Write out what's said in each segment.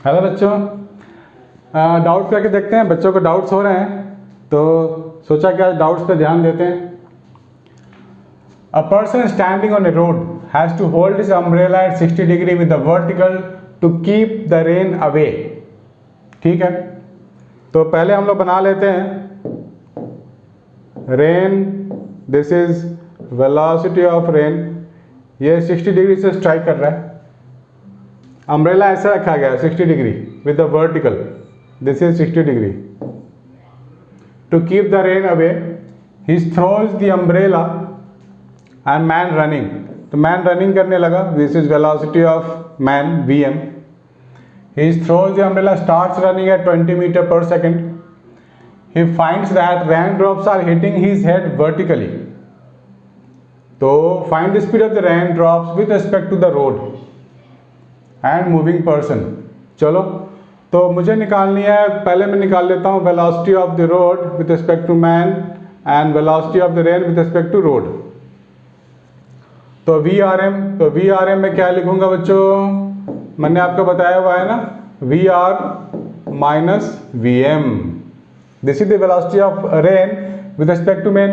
Hello बच्चों, doubt करके देखते हैं। बच्चों को डाउट्स हो रहे हैं तो सोचा कि आज डाउट्स पे ध्यान देते हैं। A person standing on a road has to hold his umbrella at 60 degree with the vertical to keep the rain away. ठीक है, तो पहले हम लोग बना लेते हैं rain. This is velocity of rain. ये 60 डिग्री से स्ट्राइक कर रहा है। अम्ब्रेला ऐसे रखा गया है 60 degree with the vertical. This is 60 degree. To keep the rain away he throws the umbrella and man running. तो मैन रनिंग करने लगा। This is velocity of man vm। He throws the umbrella, starts running at 20 metre per second. He finds that rain drops are hitting his head vertically. तो find the speed of the rain drops with respect to the road and moving person. चलो, तो मुझे निकालनी है, पहले मैं निकाल लेता हूँ velocity of the road with respect to man and velocity of the rain with respect to road. तो VRM, तो VRM में क्या लिखूंगा बच्चों? मैंने आपको बताया हुआ है ना, VR minus VM। This is the velocity of rain with respect to man.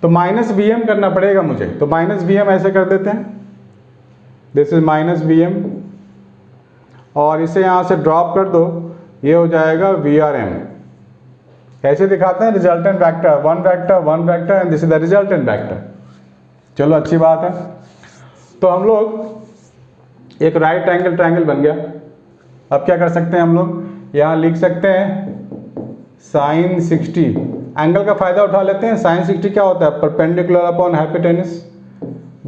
तो माइनस VM करना पड़ेगा मुझे, तो माइनस VM ऐसे कर देते हैं। दिस इज माइनस VM और इसे यहाँ से ड्रॉप कर दो, ये हो जाएगा VRM। कैसे दिखाते हैं? Resultant vector, one vector and this is the resultant vector. चलो, अच्छी बात है। तो हम लोग एक राइट एंगल ट्रायंगल बन गया। अब क्या कर सकते हैं हम लोग? यहाँ लिख सकते हैं साइन 60। एंगल का फायदा उठा लेते हैं। साइन 60 क्या होता है? Perpendicular upon hypotenuse,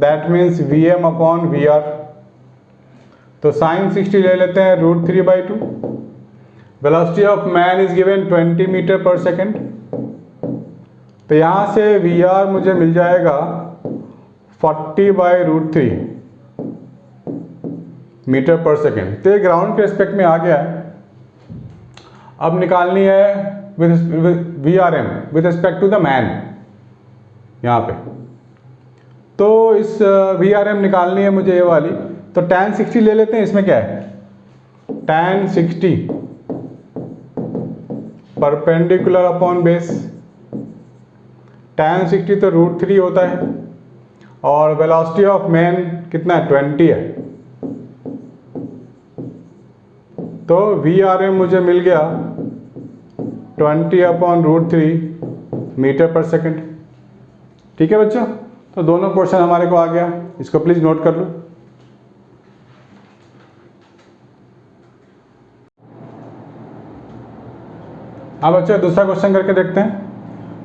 that means VM upon VR। तो साइन 60 ले लेते हैं √3/2। Velocity of man is given 20 metre per second. तो यहाँ से VR मुझे मिल जाएगा 40/√3 मीटर पर सेकेंड। तो ये ग्राउंड के रिस्पेक्ट में आ गया है। अब निकालनी है VRM with respect to the man यहाँ पे। तो इस VRM निकालनी है मुझे, ये वाली। तो tan 60 ले लेते हैं। इसमें क्या है? tan 60 perpendicular upon base. tan 60 तो √3 होता है और वेलोसिटी ऑफ मैन कितना है? 20 है। तो VRM मुझे मिल गया 20/√3 मीटर पर सेकेंड। ठीक है बच्चों, तो दोनों क्वेश्चन हमारे को आ गया। इसको प्लीज नोट कर लो। अब बच्चों दूसरा क्वेश्चन करके देखते हैं।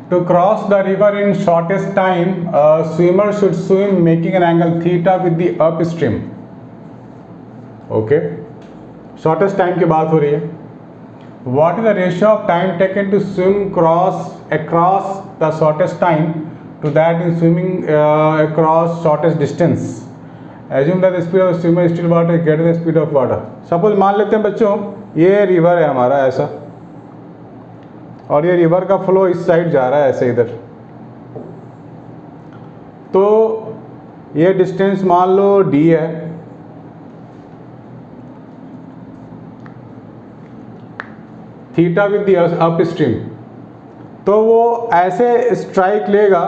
To cross the river in shortest time swimmer should swim making an angle theta with the up stream. Okay, shortest time की बात हो रही है। What is the ratio of time taken to swim across the shortest time to that in swimming across shortest distance? Assume that the speed of swimmer still water greater the speed of water. Suppose मान लेते हैं बच्चों, ये river है हमारा ऐसा, और ये रिवर का फ्लो इस साइड जा रहा है ऐसे इधर। तो ये डिस्टेंस मान लो D है। Theta with the up stream. तो वो ऐसे स्ट्राइक लेगा।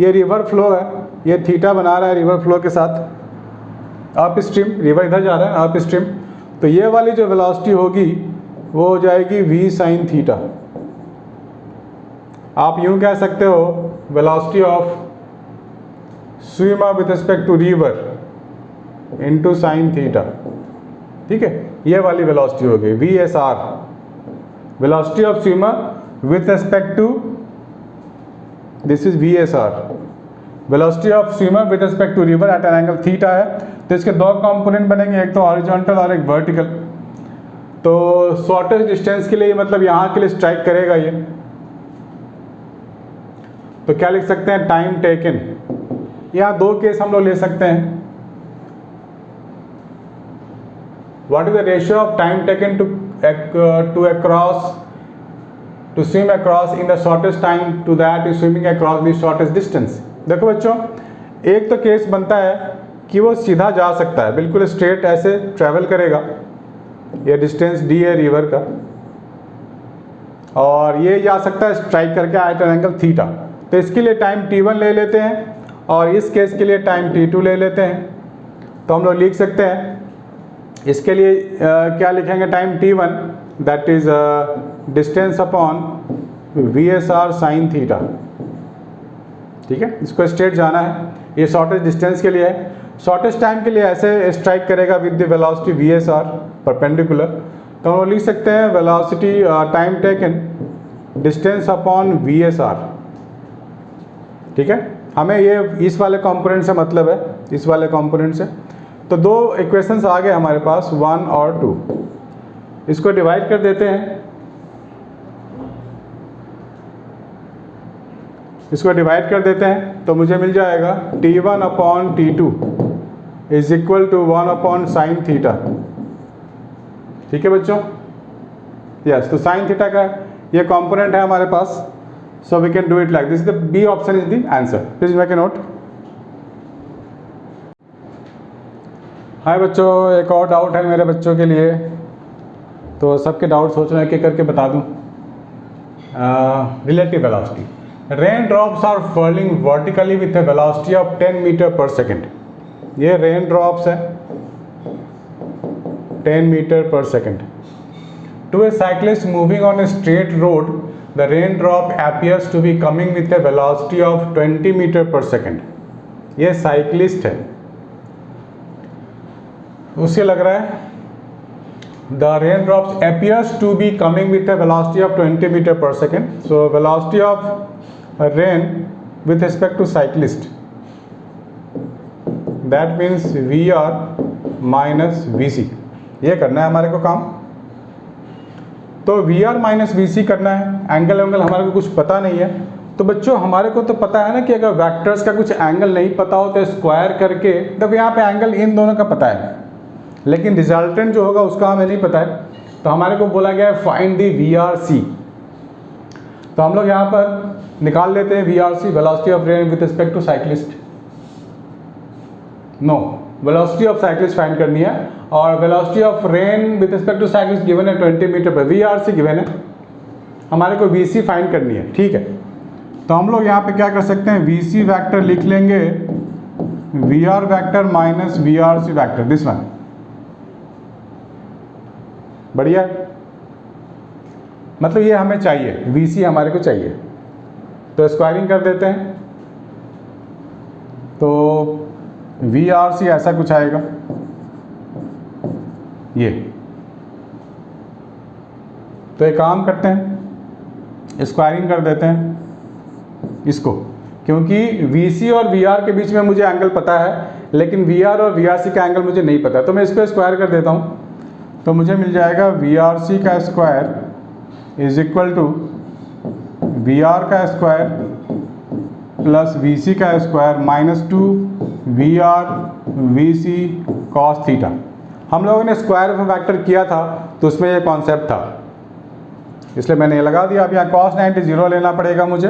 ये रिवर फ्लो है, ये थीटा बना रहा है रिवर फ्लो के साथ। अप स्ट्रीम, रिवर इधर जा रहा है अप स्ट्रीम। तो ये वाली जो वेलोसिटी होगी वो हो जाएगी V sin थीटा। आप यूं कह सकते हो velocity of swimmer with respect to river into sine theta. ठीक है, ये वाली वेलोसिटी हो गई VSR, velocity of swimmer with respect to, this is VSR, velocity of swimmer with respect to river at an angle theta है। तो इसके दो कंपोनेंट बनेंगे, एक तो हॉरिजॉन्टल और एक वर्टिकल। तो शॉर्टेस्ट डिस्टेंस के लिए मतलब यहाँ के लिए स्ट्राइक करेगा ये। तो क्या लिख सकते हैं? Time taken. यहाँ दो केस हम लोग ले सकते हैं। What is the ratio of time taken to swim across in the shortest time to that is swimming across the shortest distance? देखो बच्चों, एक तो केस बनता है कि वो सीधा जा सकता है, बिल्कुल स्ट्रेट ऐसे ट्रैवल करेगा। ये डिस्टेंस d है रिवर का, और ये जा सकता है स्ट्राइक करके एट एन एंगल थीटा। तो इसके लिए टाइम t1 ले लेते हैं और इस केस के लिए टाइम t2 ले लेते हैं। तो हम लोग लिख सकते हैं इसके लिए क्या लिखेंगे, time t1 that is distance upon VSR sign theta. ठीक है, इसको स्ट्रेट जाना है, ये शॉर्टेस्ट डिस्टेंस के लिए है। शॉर्टेस्ट टाइम के लिए ऐसे स्ट्राइक करेगा with the velocity VSR perpendicular. तो हम लिख सकते हैं velocity time taken distance upon VSR। ठीक है, हमें ये इस वाले कंपोनेंट से मतलब है, इस वाले कंपोनेंट से। तो दो इक्वेशंस आ गए हमारे पास 1 और 2। इसको डिवाइड कर देते हैं, इसको डिवाइड कर देते हैं तो मुझे मिल जाएगा t1 upon t2 is equal to 1 upon sine theta. ठीक है बच्चों, यस। तो साइन थीटा का ये कंपोनेंट है हमारे पास, so we can do it like this. The B option is the answer, please make a note. Hi बच्चों, एक और डाउट है मेरे बच्चों के लिए, तो सबके डाउट सोच रहे हैं कि करके बता दूं। Relative velocity, rain drops are falling vertically with a velocity of 10 metre per second. ये रेन ड्रॉप्स है 10 metre per second. To a cyclist moving on a straight road the rain drop appears to be coming with a velocity of 20 metre per second. ये cyclist है, उससे लग रहा है the rain drops appears to be coming with a velocity of 20 meter per second. So velocity of rain with respect to cyclist, that means VR minus VC। ये करना है हमारे को काम। तो VR माइनस VC करना है, एंगल हमारे को कुछ पता नहीं है। तो बच्चों हमारे को तो पता है ना कि अगर वेक्टर्स का कुछ एंगल नहीं पता हो तो स्क्वायर करके, तब यहाँ पे एंगल इन दोनों का पता है, लेकिन रिजल्टेंट जो होगा उसका हमें नहीं पता है। तो हमारे को बोला गया है फाइंड दी VRC। तो हम लोग यहाँ पर निकाल लेते हैं VRC, velocity of rain with respect to cyclist. No, velocity of cyclist find करनी है, और velocity of rain with respect to cyclist given है 20 मीटर पर, VRC गिवन है, हमारे को VC फाइंड करनी है। ठीक है, तो हम लोग यहाँ पे क्या कर सकते हैं, VC वैक्टर लिख लेंगे VR vector minus VRC vector, this one. बढ़िया, मतलब ये हमें चाहिए, VC हमारे को चाहिए। तो स्क्वायरिंग कर देते हैं, तो VRC ऐसा कुछ आएगा, ये। तो एक काम करते हैं, स्क्वायरिंग कर देते हैं इसको, क्योंकि VC और VR के बीच में मुझे एंगल पता है, लेकिन VR और VRC का एंगल मुझे नहीं पता। तो मैं इसको स्क्वायर कर देता हूँ, तो मुझे मिल जाएगा VRC का square is equal to VR का स्क्वायर प्लस VC का square minus 2 VR VC cos theta. हम लोगों ने स्क्वायर ऑफ वेक्टर किया था तो उसमें ये कॉन्सेप्ट था, इसलिए मैंने ये लगा दिया। अब यहाँ cos 90 0 लेना पड़ेगा मुझे,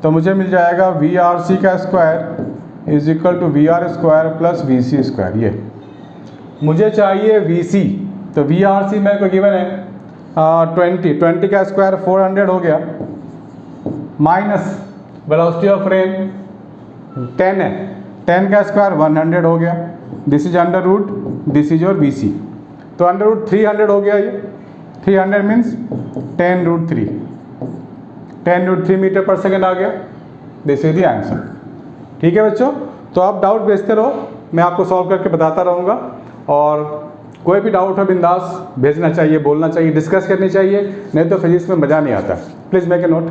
तो मुझे मिल जाएगा VRC का square is equal to VR square plus VC square. ये मुझे चाहिए VC, तो VRC मेरे को गिवन है 20 का स्क्वायर 400 हो गया, माइनस वेलोसिटी ऑफ रेन 10 है, 10 का स्क्वायर 100 हो गया, this is under root, this is your VC। तो अंडर रूट 300 हो गया, ये 300 means 10 root 3, 10 root 3 metre per second आ गया, दिस इज द आंसर। ठीक है बच्चों, तो आप डाउट भेजते रहो, मैं आपको सॉल्व करके बताता रहूँगा। और कोई भी डाउट हो बिंदास भेजना चाहिए, बोलना चाहिए, डिस्कस करनी चाहिए, नहीं तो फिजिक्स में मज़ा नहीं आता। Please make a note.